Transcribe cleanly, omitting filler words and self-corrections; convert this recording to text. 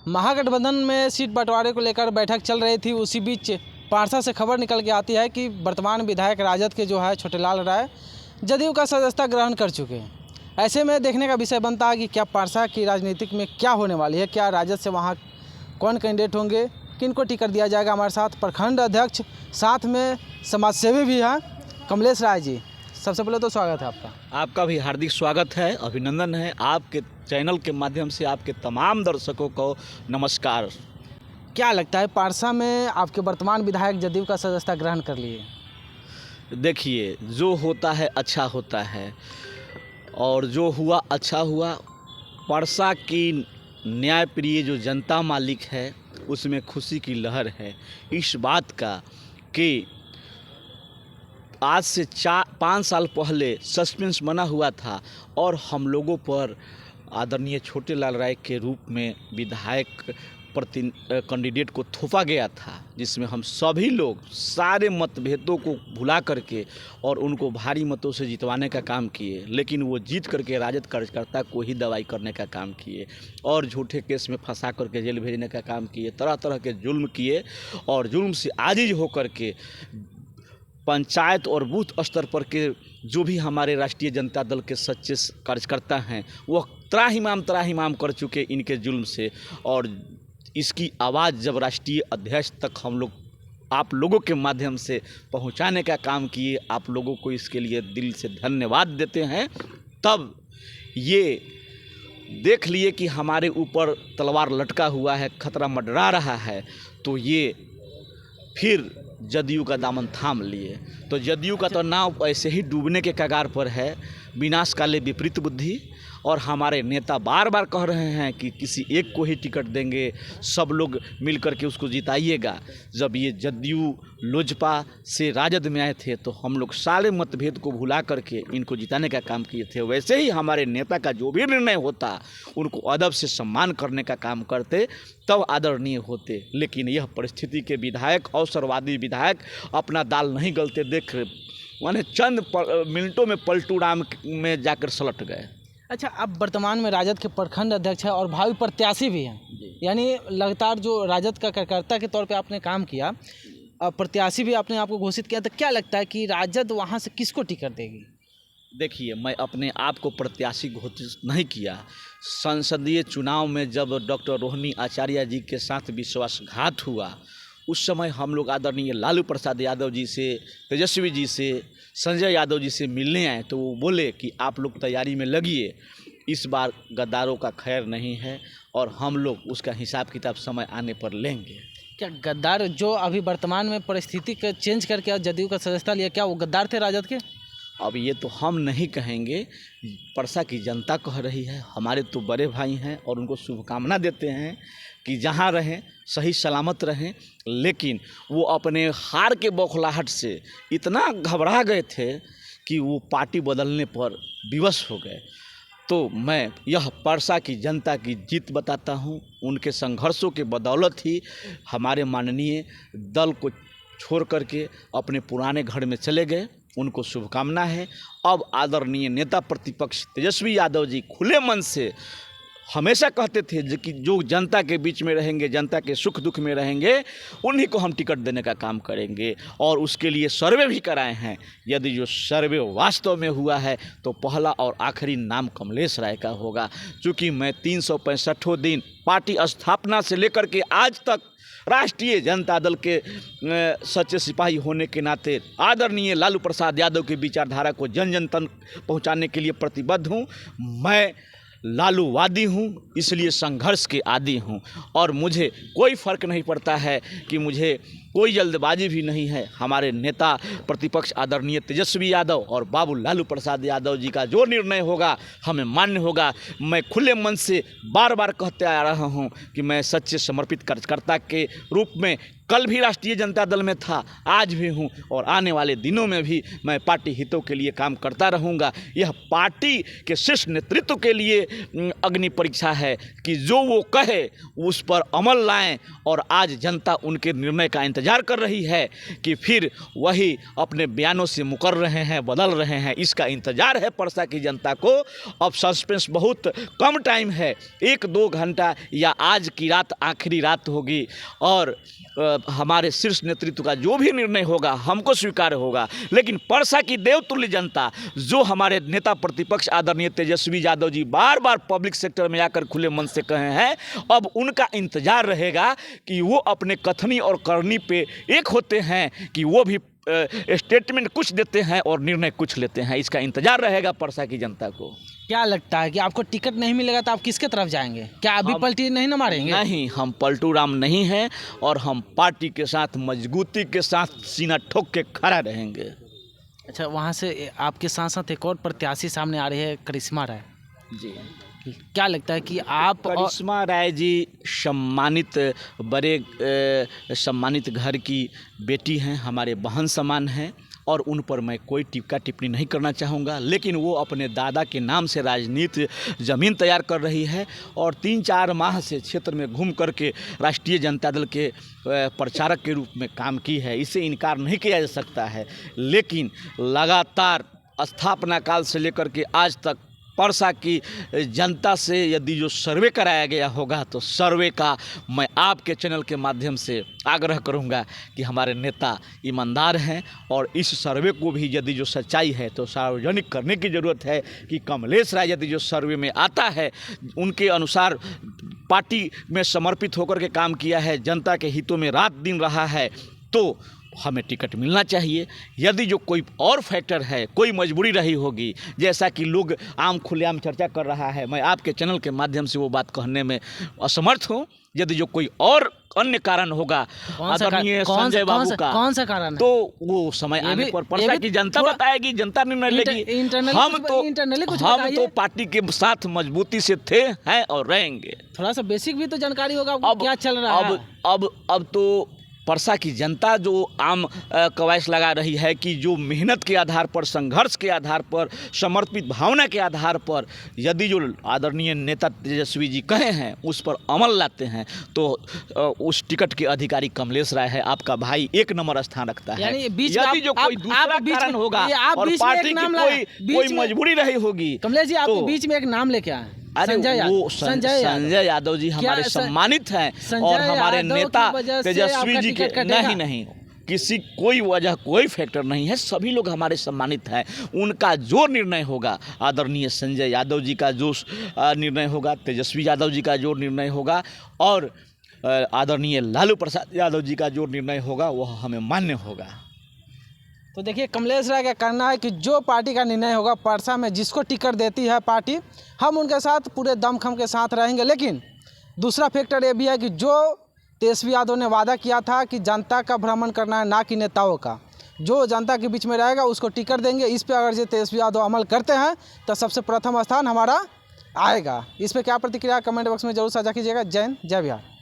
महागठबंधन में सीट बंटवारे को लेकर बैठक चल रही थी। उसी बीच पारसा से खबर निकल के आती है कि वर्तमान विधायक राजद के जो है छोटेलाल राय जदयू का सदस्यता ग्रहण कर चुके हैं। ऐसे में देखने का विषय बनता है कि क्या पारसा की राजनीतिक में क्या होने वाली है, क्या राजद से वहाँ कौन कैंडिडेट होंगे, किनको टिकट दिया जाएगा। हमारे साथ प्रखंड अध्यक्ष, साथ में समाजसेवी भी हैं कमलेश राय जी। सबसे पहले तो स्वागत है आपका। आपका भी हार्दिक स्वागत है, अभिनंदन है। आपके चैनल के माध्यम से आपके तमाम दर्शकों को नमस्कार। क्या लगता है पारसा में आपके वर्तमान विधायक जदयू का सदस्यता ग्रहण कर लिए? देखिए, जो होता है अच्छा होता है और जो हुआ अच्छा हुआ। पारसा की न्यायप्रिय जो जनता मालिक है उसमें खुशी की लहर है इस बात का कि आज से 5 साल पहले सस्पेंस बना हुआ था और हम लोगों पर आदरणीय छोटेलाल राय के रूप में विधायक कैंडिडेट को थोपा गया था, जिसमें हम सभी लोग सारे मतभेदों को भुला करके और उनको भारी मतों से जितवाने का काम किए। लेकिन वो जीत करके राजद कार्यकर्ता को ही दवाई करने का काम किए और झूठे केस में फंसा करके जेल भेजने का काम किए, तरह तरह के जुल्म किए और जुल्म से आजिज होकर के पंचायत और बूथ स्तर पर के जो भी हमारे राष्ट्रीय जनता दल के सच्चे कार्यकर्ता हैं वो त्राहिमाम कर चुके इनके जुल्म से। और इसकी आवाज़ जब राष्ट्रीय अध्यक्ष तक हम लोग आप लोगों के माध्यम से पहुंचाने का काम किए, आप लोगों को इसके लिए दिल से धन्यवाद देते हैं। तब ये देख लिए कि हमारे ऊपर तलवार लटका हुआ है, खतरा मंडरा रहा है, तो ये फिर जदयू का दामन थाम लिए। तो जदयू का तो नाव ऐसे ही डूबने के कगार पर है। विनाश काले विपरीत बुद्धि। और हमारे नेता बार बार कह रहे हैं कि किसी एक को ही टिकट देंगे, सब लोग मिल कर के उसको जिताइएगा। जब ये जदयू लोजपा से राजद में आए थे तो हम लोग सारे मतभेद को भुला करके इनको जिताने का काम किए थे। वैसे ही हमारे नेता का जो भी निर्णय होता उनको अदब से सम्मान करने का काम करते, तब आदरणीय होते। लेकिन यह परिस्थिति के विधायक, अवसरवादी विधायक अपना दाल नहीं गलते देख माने चंद मिनटों में पलटू राम में जाकर सलट गए। अच्छा, अब वर्तमान में राजद के प्रखंड अध्यक्ष है और भावी प्रत्याशी भी हैं, यानी लगातार जो राजद का कार्यकर्ता के तौर पे आपने काम किया, प्रत्याशी भी आपने आपको घोषित किया, तो क्या लगता है कि राजद वहाँ से किसको टिकट देगी? देखिए, मैं अपने आप को प्रत्याशी घोषित नहीं किया। संसदीय चुनाव में जब डॉक्टर रोहिणी आचार्य जी के साथ विश्वासघात हुआ, उस समय हम लोग आदरणीय लालू प्रसाद यादव जी से, तेजस्वी जी से, संजय यादव जी से मिलने आए तो वो बोले कि आप लोग तैयारी में लगिए, इस बार गद्दारों का खैर नहीं है और हम लोग उसका हिसाब किताब समय आने पर लेंगे। क्या गद्दार जो अभी वर्तमान में परिस्थिति को चेंज करके जदयू का सदस्यता लिया, क्या वो गद्दार थे राजद के? अब ये तो हम नहीं कहेंगे, परसा की जनता कह रही है। हमारे तो बड़े भाई हैं और उनको शुभकामना देते हैं कि जहाँ रहें सही सलामत रहें। लेकिन वो अपने हार के बौखलाहट से इतना घबरा गए थे कि वो पार्टी बदलने पर विवश हो गए। तो मैं यह परसा की जनता की जीत बताता हूँ। उनके संघर्षों के बदौलत ही हमारे माननीय दल को छोड़ करके अपने पुराने घर में चले गए। उनको शुभकामना है। अब आदरणीय नेता प्रतिपक्ष तेजस्वी यादव जी खुले मन से हमेशा कहते थे कि जो जनता के बीच में रहेंगे, जनता के सुख दुख में रहेंगे, उन्हीं को हम टिकट देने का काम करेंगे। और उसके लिए सर्वे भी कराए हैं। यदि जो सर्वे वास्तव में हुआ है तो पहला और आखिरी नाम कमलेश राय का होगा। चूँकि मैं 365 दिन पार्टी स्थापना से लेकर के आज तक राष्ट्रीय जनता दल के सच्चे सिपाही होने के नाते आदरणीय लालू प्रसाद यादव की विचारधारा को जन जन तक पहुँचाने के लिए प्रतिबद्ध हूँ। मैं लालूवादी हूँ, इसलिए संघर्ष के आदी हूँ और मुझे कोई फ़र्क नहीं पड़ता है कि मुझे कोई जल्दबाजी भी नहीं है। हमारे नेता प्रतिपक्ष आदरणीय तेजस्वी यादव और बाबू लालू प्रसाद यादव जी का जो निर्णय होगा हमें मान्य होगा। मैं खुले मन से बार बार कहते आ रहा हूँ कि मैं सच्चे समर्पित कार्यकर्ता के रूप में कल भी राष्ट्रीय जनता दल में था, आज भी हूँ और आने वाले दिनों में भी मैं पार्टी हितों के लिए काम करता रहूँगा। यह पार्टी के शीर्ष नेतृत्व के लिए अग्नि परीक्षा है कि जो वो कहे उस पर अमल लाएं, और आज जनता उनके निर्णय का इंतजार कर रही है कि फिर वही अपने बयानों से मुकर रहे हैं, बदल रहे हैं। इसका इंतजार है परसा की जनता को। अब सस्पेंस बहुत कम टाइम है, 1-2 घंटा या आज की रात आखिरी रात होगी और हमारे शीर्ष नेतृत्व का जो भी निर्णय होगा हमको स्वीकार होगा। लेकिन परसा की देवतुल्य जनता, जो हमारे नेता प्रतिपक्ष आदरणीय तेजस्वी यादव जी बार बार पब्लिक सेक्टर में आकर खुले मन से कहे हैं, अब उनका इंतजार रहेगा कि वो अपने कथनी और करनी पे एक होते हैं, कि वो भी स्टेटमेंट कुछ देते हैं और निर्णय कुछ लेते हैं। इसका इंतजार रहेगा परसा की जनता को। क्या लगता है कि आपको टिकट नहीं मिलेगा तो आप किसके तरफ जाएंगे? क्या अभी पलटी नहीं न मारेंगे? नहीं, हम पलटू राम नहीं हैं और हम पार्टी के साथ मजबूती के साथ सीना ठोक के खड़ा रहेंगे। अच्छा, वहाँ से आपके साथ साथ एक और प्रत्याशी सामने आ रही है, करिश्मा राय जी। क्या लगता है कि आप करिश्मा राय जी सम्मानित, बड़े सम्मानित घर की बेटी हैं, हमारे बहन समान हैं और उन पर मैं कोई टीका टिप्पणी नहीं करना चाहूँगा। लेकिन वो अपने दादा के नाम से राजनीति ज़मीन तैयार कर रही है और 3-4 माह से क्षेत्र में घूम करके राष्ट्रीय जनता दल के प्रचारक के रूप में काम की है। इसे इनकार नहीं किया जा सकता है। लेकिन लगातार स्थापना काल से लेकर के आज तक परसा की जनता से यदि जो सर्वे कराया गया होगा तो सर्वे का मैं आपके चैनल के माध्यम से आग्रह करूंगा कि हमारे नेता ईमानदार हैं और इस सर्वे को भी यदि जो सच्चाई है तो सार्वजनिक करने की ज़रूरत है कि कमलेश राय यदि जो सर्वे में आता है उनके अनुसार पार्टी में समर्पित होकर के काम किया है, जनता के हितों में रात दिन रहा है, तो हमें टिकट मिलना चाहिए। यदि जो कोई और फैक्टर है, कोई मजबूरी रही होगी, जैसा कि लोग आम खुलेआम चर्चा कर रहा है, मैं आपके चैनल के माध्यम से वो बात कहने में असमर्थ हूँ। यदि जो कोई और अन्य कारण होगा आदरणीय संजय बाबू का, कौन सा कारण है? तो वो समय आने पर परसा की जनता बताएगी, जनता निर्णय लेगी। हम तो पार्टी के साथ मजबूती से थे, हैं और रहेंगे। थोड़ा सा बेसिक भी तो जानकारी होगा क्या चल रहा है। अब तो परसा की जनता जो आम कवायद लगा रही है कि जो मेहनत के आधार पर, संघर्ष के आधार पर, समर्पित भावना के आधार पर यदि जो आदरणीय नेता तेजस्वी जी कहे हैं उस पर अमल लाते हैं तो उस टिकट के अधिकारी कमलेश राय है, आपका भाई 1 नंबर स्थान रखता है। यदि जो कोई दूसरा कारण होगा और पार्टी की कोई मजबूरी रही होगी, कमलेश जी आपके बीच में एक नाम लेके आए, अरे वो संजय यादव जी हमारे सम्मानित हैं और हमारे नेता तेजस्वी जी के नहीं किसी कोई वजह, कोई फैक्टर नहीं है, सभी लोग हमारे सम्मानित हैं। उनका जो निर्णय होगा, आदरणीय संजय यादव जी का जो निर्णय होगा, तेजस्वी यादव जी का जो निर्णय होगा और आदरणीय लालू प्रसाद यादव जी का जो निर्णय होगा वह हमें मान्य होगा। तो देखिए, कमलेश राय का कहना है कि जो पार्टी का निर्णय होगा, परसा में जिसको टिकट देती है पार्टी, हम उनके साथ पूरे दमखम के साथ रहेंगे। लेकिन दूसरा फैक्टर ये भी है कि जो तेजस्वी यादव ने वादा किया था कि जनता का भ्रमण करना है, ना कि नेताओं का, जो जनता के बीच में रहेगा उसको टिकट देंगे। इस पर अगर जो तेजस्वी यादव अमल करते हैं तो सबसे प्रथम स्थान हमारा आएगा। इस पर क्या प्रतिक्रिया कमेंट बॉक्स में जरूर साझा कीजिएगा। जय हिंद, जय बिहार।